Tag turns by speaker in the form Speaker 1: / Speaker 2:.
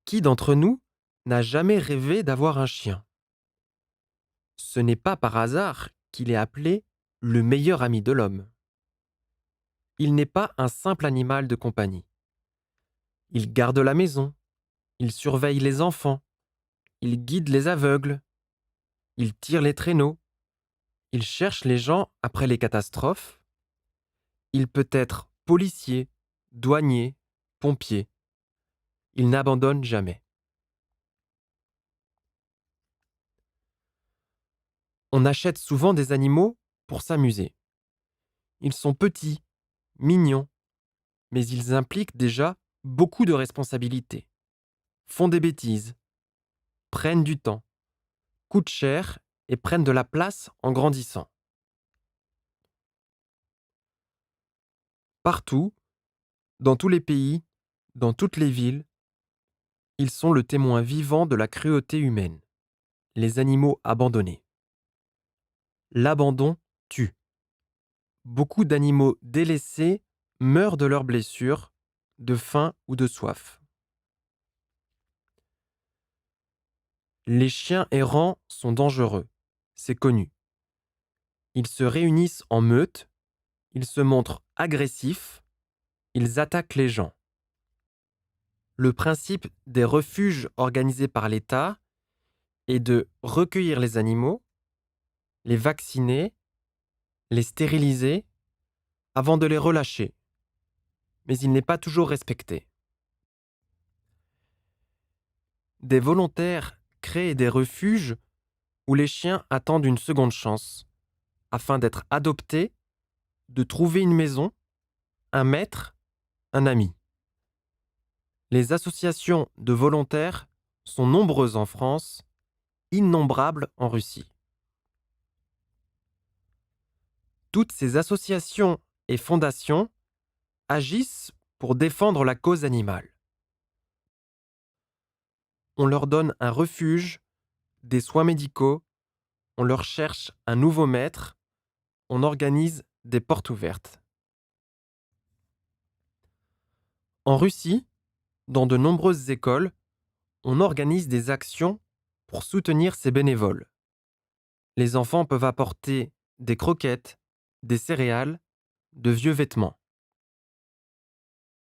Speaker 1: Qui d'entre nous n'a jamais rêvé d'avoir un chien? Ce n'est pas par hasard qu'il est appelé le meilleur ami de l'homme. Il n'est pas un simple animal de compagnie. Il garde la maison, il surveille les enfants, il guide les aveugles, il tire les traîneaux, il cherche les gens après les catastrophes, il peut être policier, douanier, pompier. Il n'abandonne jamais. On achète souvent des animaux pour s'amuser. Ils sont petits, mignons, mais ils impliquent déjà beaucoup de responsabilités, font des bêtises, prennent du temps, coûtent cher et prennent de la place en grandissant. Partout, dans tous les pays, dans toutes les villes, ils sont le témoin vivant de la cruauté humaine, les animaux abandonnés. L'abandon tue. Beaucoup d'animaux délaissés meurent de leurs blessures, de faim ou de soif. Les chiens errants sont dangereux, c'est connu. Ils se réunissent en meute, ils se montrent agressifs, ils attaquent les gens. Le principe des refuges organisés par l'État est de recueillir les animaux, les vacciner, les stériliser avant de les relâcher. Mais il n'est pas toujours respecté. Des volontaires créent des refuges où les chiens attendent une seconde chance, afin d'être adoptés, de trouver une maison, un maître, un ami. Les associations de volontaires sont nombreuses en France, innombrables en Russie. Toutes ces associations et fondations agissent pour défendre la cause animale. On leur donne un refuge, des soins médicaux, on leur cherche un nouveau maître, on organise des portes ouvertes. En Russie, dans de nombreuses écoles, on organise des actions pour soutenir ces bénévoles. Les enfants peuvent apporter des croquettes, des céréales, de vieux vêtements.